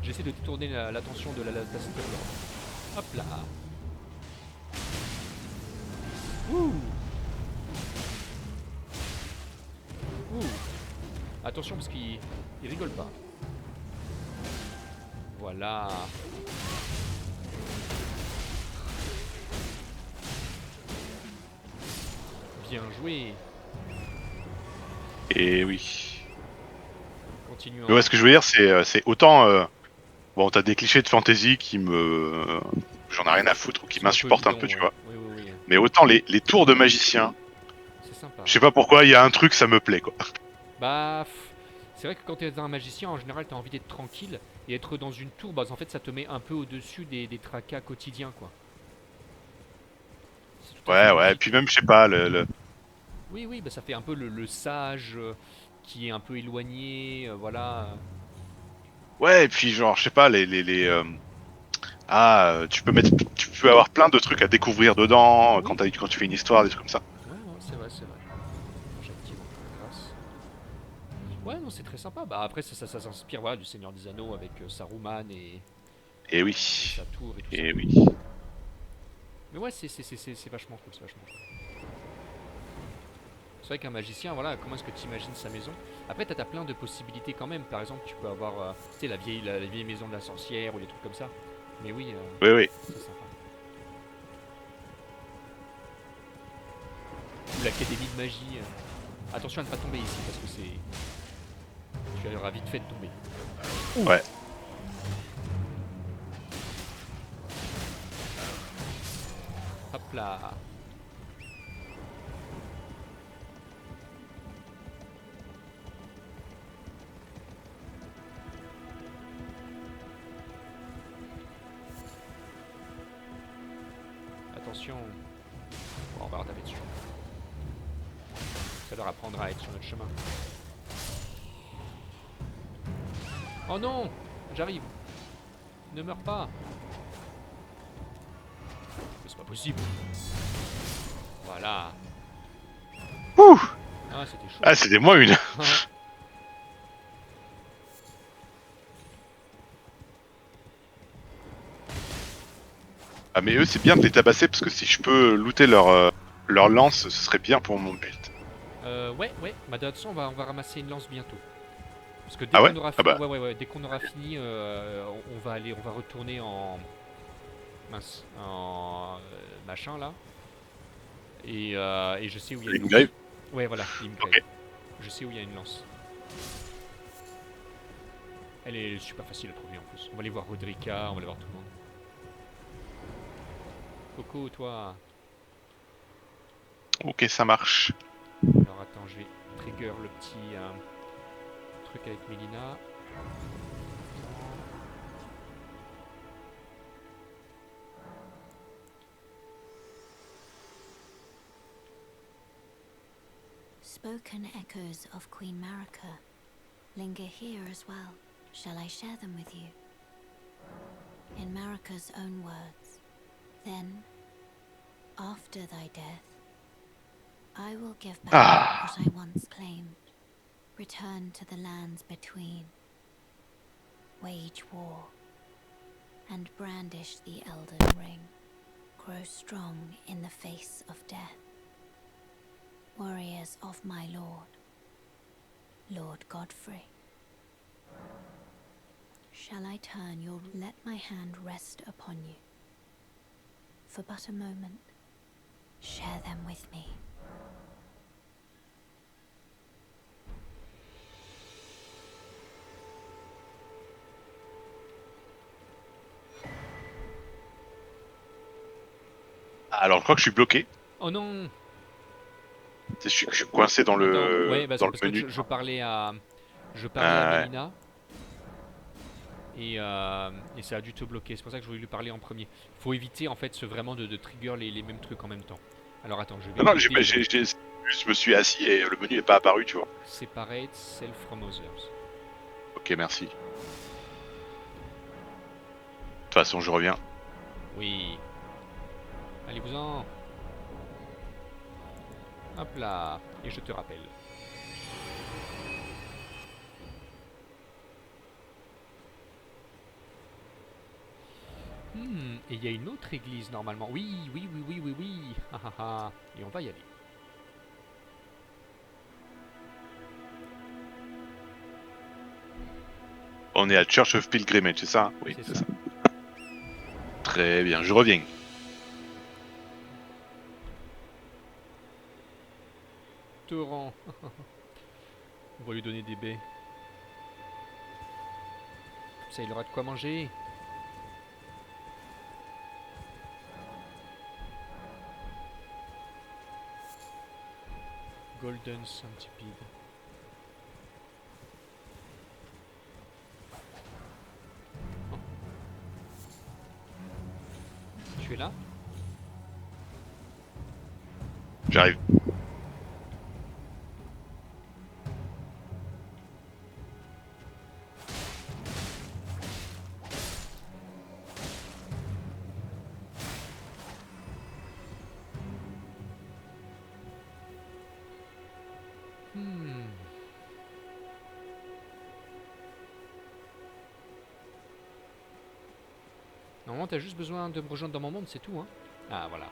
j'essaie de détourner l'attention de Alabaster Lord. Hop là. Ouh. Ouh. Attention parce qu'il rigole pas. Voilà. Bien joué. Et oui. Continuons. Mais ouais, ce que je veux dire, c'est autant. Bon, t'as des clichés de fantasy qui me. J'en ai rien à foutre ou qui C'est un peu m'insupportent un bidon, peu, tu ouais. vois. Oui, oui, oui. Mais autant les tours de magicien, C'est sympa. je sais pas pourquoi, il y a un truc, ça me plaît, quoi. Bah, c'est vrai que quand t'es un magicien, en général, t'as envie d'être tranquille. Et être dans une tour, bah, en fait, ça te met un peu au-dessus des tracas quotidiens, quoi. C'est tout à fait Ouais, ouais, logique. puis même, je sais pas, le. Oui, oui, bah, ça fait un peu le sage qui est un peu éloigné, voilà. Ouais, et puis genre, je sais pas, tu peux avoir plein de trucs à découvrir dedans Oui. quand tu fais une histoire, des trucs comme ça. Ouais, ouais, c'est vrai, c'est vrai. J'active encore grâce. Ouais, non, c'est très sympa. Bah après, ça s'inspire voilà, du Seigneur des Anneaux avec Saruman Et et oui, sa tour et tout ça. et oui. Mais ouais, c'est vachement cool, c'est vachement cool. C'est vrai qu'un magicien, voilà, comment est-ce que tu imagines sa maison? Après, t'as plein de possibilités quand même. Par exemple, tu peux avoir, tu sais, la vieille maison de la sorcière ou des trucs comme ça. Mais oui, Oui, oui. c'est sympa. Ou l'académie de magie. Attention à ne pas tomber ici parce que tu auras vite fait de tomber. Ouais. Hop là. Attention. Bon, on va retaper dessus. Ça leur apprendra à être sur notre chemin. Oh non! J'arrive! Ne meurs pas! Mais c'est pas possible! Voilà! Ouh. Ah, c'était chaud! Ah, c'était moi une. Ah, mais eux, c'est bien de les tabasser parce que si je peux looter leur lance, ce serait bien pour mon build. Ouais, ouais. Bah, de toute façon, on va ramasser une lance bientôt. Parce que dès Ah ouais? qu'on aura Ah fini, bah. ouais, dès qu'on aura fini, on va retourner en mince, en machin là. Et je sais où il y a une Limgrave? lance. Ouais, voilà, Limgrave. Ok. Je sais où il y a une lance. Elle est super facile à trouver en plus. On va aller voir Rodrika, on va aller voir tout le monde. Coco, toi. Ok, ça marche. Alors attends, je vais trigger le petit truc avec Mélina. Spoken echoes of Queen Marika linger here as well. Shall I share them with you? In Marika's own words, then, after thy death, I will give back Ah. what I once claimed, return to the lands between, wage war, and brandish the Elden Ring, grow strong in the face of death. Warriors of my lord, Lord Godfrey. Shall I turn your... Let my hand rest upon you. For but a moment, share them with me. Alors, je crois que je suis bloqué. Oh non! Je suis coincé dans Attends, ouais, dans le parce que menu. je parlais à Ouais. Mélina et ça a dû te bloquer. C'est pour ça que je voulais lui parler en premier. Faut éviter en fait vraiment de trigger les mêmes trucs en même temps. Alors attends, je vais Non, non, noter je me suis assis et le menu n'est pas apparu, tu vois. separate self from others. Ok, merci. De toute façon, je reviens. Oui. Allez-vous-en. Hop là. Et je te rappelle. Et il y a une autre église normalement. Oui. Ah, ah, ah. Et on va y aller. On est à Church of Pilgrimage, c'est ça? Oui, C'est c'est ça. ça. Très bien, je reviens. Torrent. On va lui donner des baies. Comme ça, il aura de quoi manger. Golden Centipede. Oh. Tu es là? J'arrive. Normalement, t'as juste besoin de me rejoindre dans mon monde, c'est tout, hein. Ah, voilà.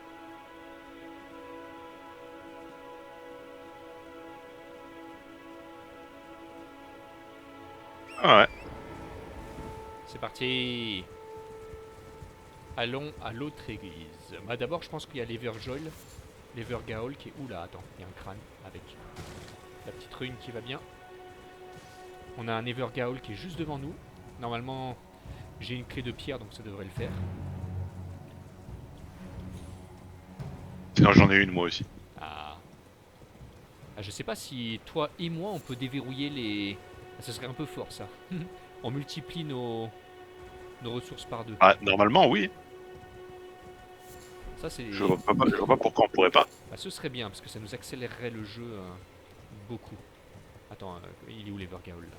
Ah ouais. C'est parti. Allons à l'autre église. Bah d'abord, je pense qu'il y a l'Everjoll, l'Evergaol qui est... Oula, attends, il y a un crâne avec la petite rune qui va bien. On a un Evergaol qui est juste devant nous. Normalement, j'ai une clé de pierre, donc ça devrait le faire. Sinon j'en ai une moi aussi. Ah. Ah, je sais pas si toi et moi, on peut déverrouiller les... Ah, ce serait un peu fort, ça. On multiplie nos ressources par deux. Ah, normalement oui. Ça, c'est... Je vois pas pourquoi on pourrait pas. Bah, ce serait bien, parce que ça nous accélérerait le jeu beaucoup. Attends, il est où l'Evergaol là?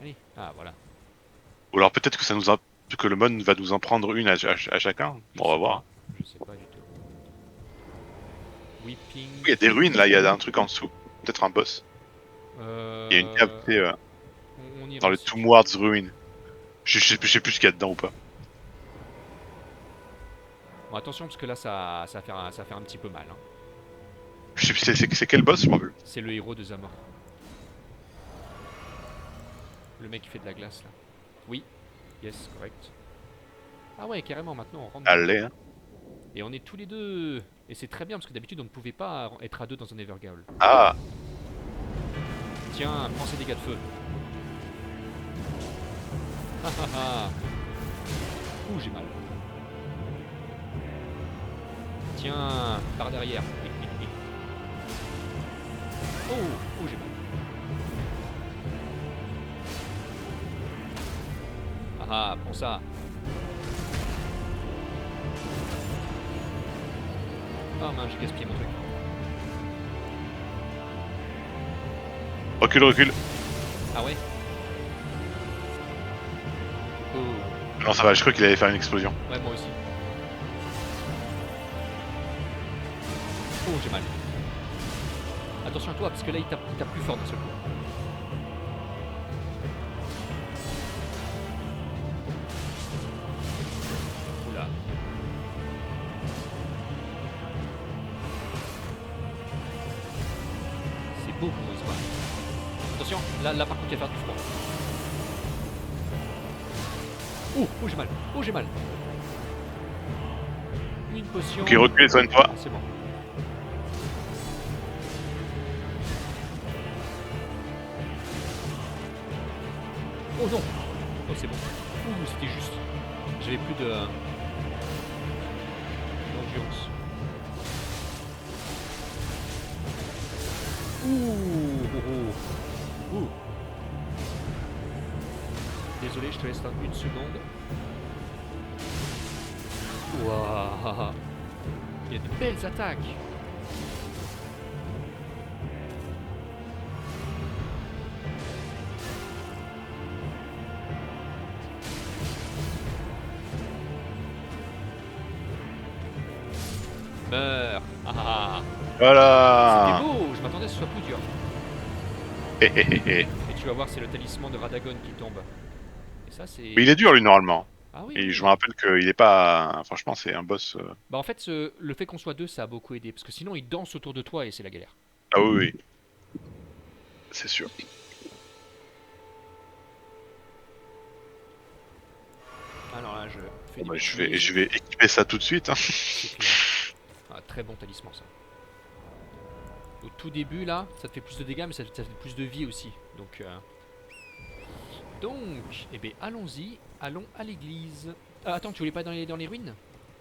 Allez, ah voilà. Ou alors peut-être que ça nous que le mod va nous en prendre une à chacun. Bon, on va voir. Je sais pas du tout. Weeping. Il y a des ruines là, il y a un truc en dessous. Peut-être un boss. Il y a une cave tu sais, on ira dans le aussi. Tombwards Ruin. Je sais plus ce qu'il y a dedans ou pas. Bon, attention, parce que là, ça va faire un petit peu mal. Hein. Je sais plus c'est quel boss, je m'en rappelle. C'est le héros de Zamor. Le mec qui fait de la glace là. Oui, yes, correct. Ah ouais, carrément, maintenant on rentre. Allez, hein. Et on est tous les deux. Et c'est très bien parce que d'habitude on ne pouvait pas être à deux dans un Evergaol. Ah, Tiens, prends ces dégâts de feu. Ah ah ah. Ouh, j'ai mal. Tiens, par derrière. Oh, oh, j'ai mal. Ah ah, prends ça. Oh mince, j'ai gaspillé mon truc. recule. Ah ouais. Oh, Non, ça va, je crois qu'il allait faire une explosion. ouais, moi aussi. Oh, j'ai mal. Attention à toi, parce que là, il tape plus fort d'un seul coup. Oula. C'est beau pour eux, c'est pas. Attention, là par contre, il va faire du froid. Oh, oh, j'ai mal. Oh, j'ai mal. Une potion. Ok, recule, soigne-toi. Ah, c'est bon. Oh non. Oh, c'est bon. Ouh, c'était juste. J'avais plus de... d'endurance. Ouh, oh, oh. Ouh. Désolé, je te laisse une seconde. Waouh. Il y a de belles attaques. Meurs. Ah, ah, ah. Voilà. C'était beau, je m'attendais à ce que ce soit plus dur. Hé, hé, hé, hé. Et tu vas voir, c'est le talisman de Radagon qui tombe. Et ça, c'est... Mais il est dur lui normalement. Ah oui, Et oui. je me rappelle qu'il est pas. Franchement, c'est un boss. Bah en fait, le fait qu'on soit deux, ça a beaucoup aidé. Parce que sinon, il danse autour de toi et c'est la galère. Ah oui, oui. C'est sûr. Alors là, je fais Bon, des bah, je petits- vais équiper ça tout de suite. Hein. C'est clair. Ah, très bon talisman, ça. Au tout début, là, ça te fait plus de dégâts, mais ça te fait plus de vie aussi. Donc, eh bien, allons-y. Allons à l'église. Ah, attends, tu voulais pas aller dans les ruines?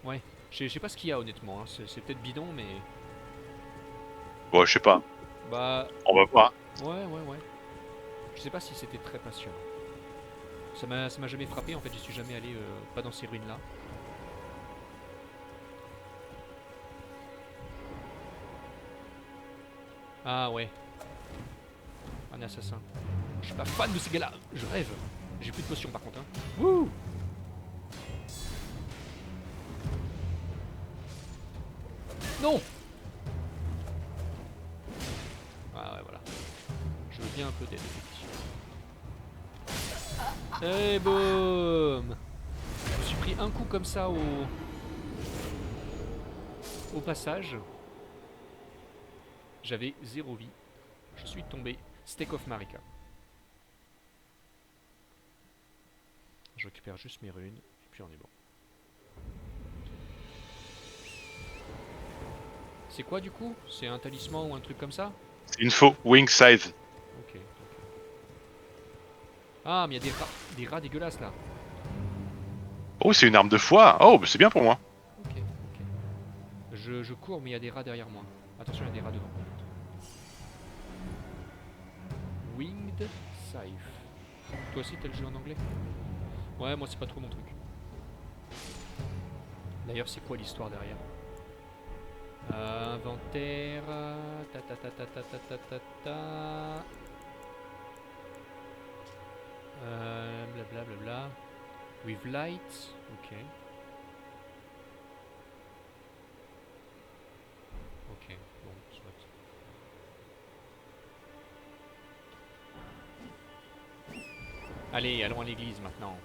Ouais. Je sais pas ce qu'il y a, honnêtement. Hein. C'est peut-être bidon, mais... Bon, je sais pas. Bah, On va voir. ouais. Je sais pas si c'était très passionnant. Ça m'a jamais frappé, en fait, j'y suis jamais allé, pas dans ces ruines-là. Ah ouais. Un assassin. Je suis pas fan de ces gars-là. Je rêve. J'ai plus de potions par contre. Hein. Wouh. Non. Ah ouais, voilà. Je veux bien un peu d'aide, effectivement. Et boum. pris un coup comme ça au passage. J'avais 0 vie. Je suis tombé. Steak of Marika. Je récupère juste mes runes. Et puis on est bon. C'est quoi du coup? C'est un talisman ou un truc comme ça? C'est une faux. Wing size. Ok. Ah, mais il y a des rats dégueulasses là. Oh, c'est une arme de foi. Oh, bah, c'est bien pour moi. Ok. Je cours, mais il y a des rats derrière moi. Attention, il y a des rats devant. Winged Scythe. Toi aussi, t'as le jeu en anglais? Ouais, moi, c'est pas trop mon truc. D'ailleurs, c'est quoi l'histoire derrière? Inventaire. Ta ta ta ta ta ta ta ta ta. Blablabla. With light. Ok. Ok, bon, soit. Allez, allons à l'église maintenant.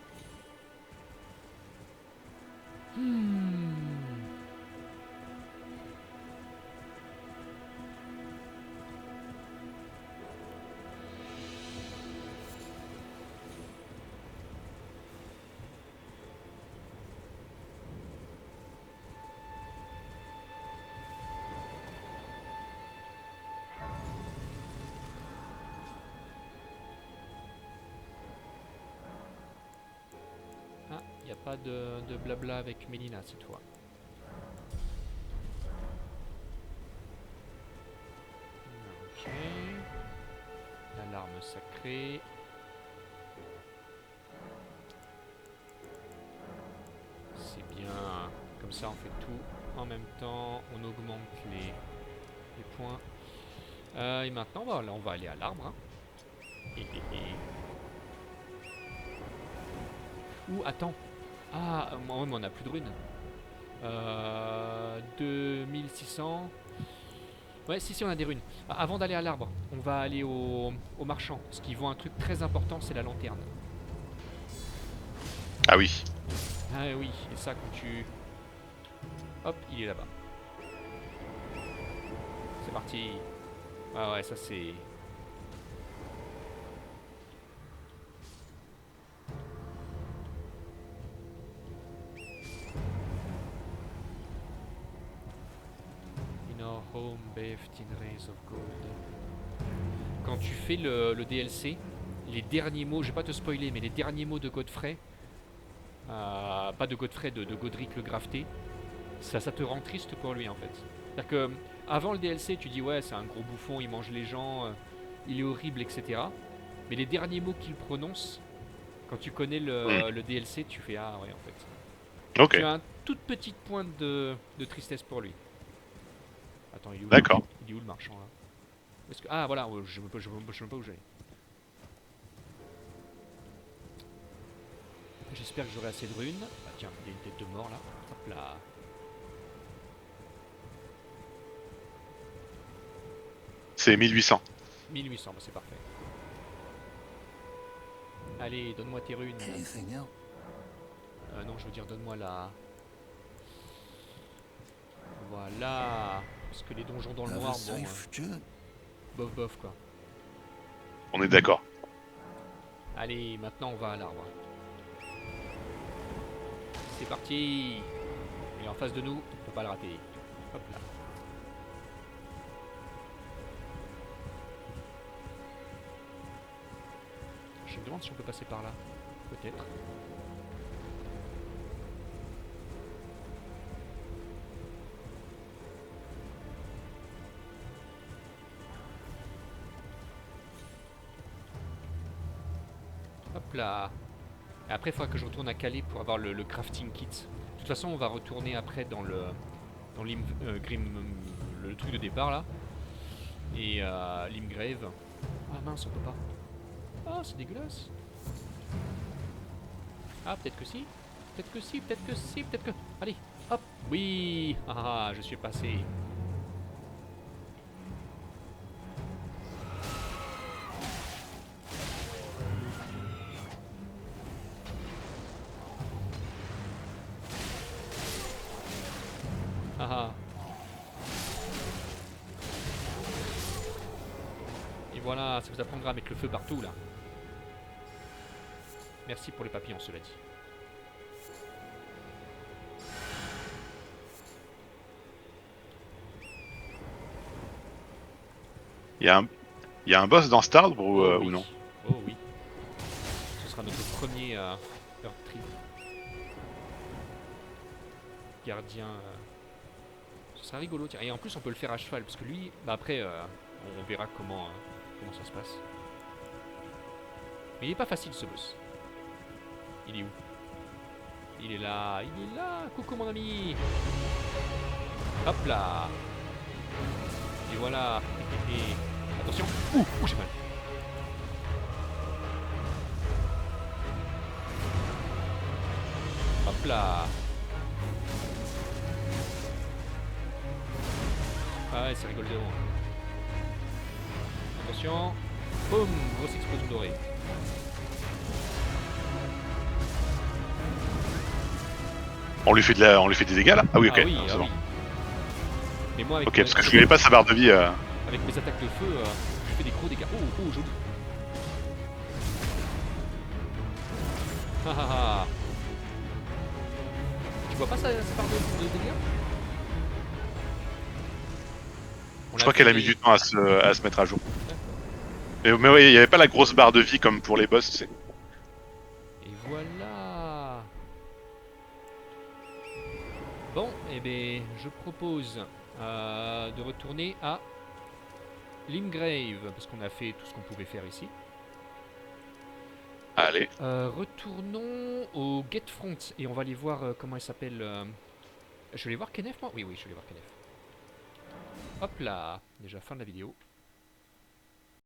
Ah, y a pas de blabla avec Mélina cette fois. Ok. L'alarme sacrée. C'est bien. Comme ça on fait tout en même temps. On augmente les points. Et maintenant là, on va aller à l'arbre. Hein. Ouh, attends. Ah, mais on a plus de runes. 2600. Ouais, si, on a des runes. Avant d'aller à l'arbre, on va aller au marchand. Parce qu'ils vont un truc très important, c'est la lanterne. Ah oui. Ah oui, et ça quand tu... Hop, il est là-bas. C'est parti. Ah ouais, ça c'est... In our home bathed in rays of gold. Quand tu fais le DLC, les derniers mots, je vais pas te spoiler, mais les derniers mots de Godfrey, pas de Godfrey, de Godric le Grafté, ça te rend triste pour lui en fait. C'est-à-dire que avant le DLC, tu dis ouais, c'est un gros bouffon, il mange les gens, il est horrible, etc. Mais les derniers mots qu'il prononce, quand tu connais le DLC, tu fais ah ouais en fait. Ok. Tu as une toute petite pointe de tristesse pour lui. Attends, il est où? D'accord. Il est où le marchand là? Ah voilà, je ne sais même pas où j'allais. J'espère que j'aurai assez de runes. Ah tiens, il y a une tête de mort là. Hop là. C'est 1800. 1800, bah c'est parfait. Allez, donne-moi tes runes. Anything else? Non, je veux dire, donne-moi la... Voilà. Parce que les donjons dans le Have noir, a bon... safe journey. bof bof quoi. On est d'accord. Allez, maintenant on va à l'arbre. C'est parti. Il est en face de nous, on peut pas le rater. Hop là. Je me demande si on peut passer par là. Peut-être. Hop là. Et après, il faudra que je retourne à Calais pour avoir le crafting kit. De toute façon, on va retourner après dans le truc de départ là. Et Limgrave. Ah mince, on peut pas. Ah, c'est dégueulasse. Ah, peut-être que si. Peut-être que si, peut-être que si, peut-être que... Allez, hop. Oui. Ah, je suis passé. Voilà, ça vous apprendra à mettre le feu partout là. Merci pour les papillons, cela dit. Il y a un boss dans Stardust ou, Oh oui. ou non? Oh oui. Ce sera notre premier Earth Tree. Gardien. Ce sera rigolo. Tiens. Et en plus, on peut le faire à cheval parce que lui, bah après, on verra comment ça se passe. Mais il est pas facile ce boss. Il est où? Il est là, il est là. Coucou mon ami. Hop là. Et voilà. Attention. Ouh, j'ai mal. Hop là. Ah ouais, c'est rigolo de loin. Attention. Boum, grosse explosion dorée. On lui fait des dégâts là? Ah oui, ok. Ah oui, non, c'est ah bon. oui. Mais moi, avec, Ok, parce que je voulais pas sa barre de vie. avec mes attaques de feu, je fais des gros dégâts. Oh, oh, joli. Ah ah ah. Tu vois pas ça part de dégâts? Je crois qu'elle a mis du temps à se mettre à jour. Mais oui, il n'y avait pas la grosse barre de vie comme pour les boss, tu sais. Et voilà. Bon, eh bien, je propose de retourner à Limgrave, parce qu'on a fait tout ce qu'on pouvait faire ici. Allez. Retournons au Gatefront, et on va aller voir comment elle s'appelle. Je vais aller voir Kenneth, moi? Oui, oui, je vais aller voir Kenneth. Hop là, déjà fin de la vidéo.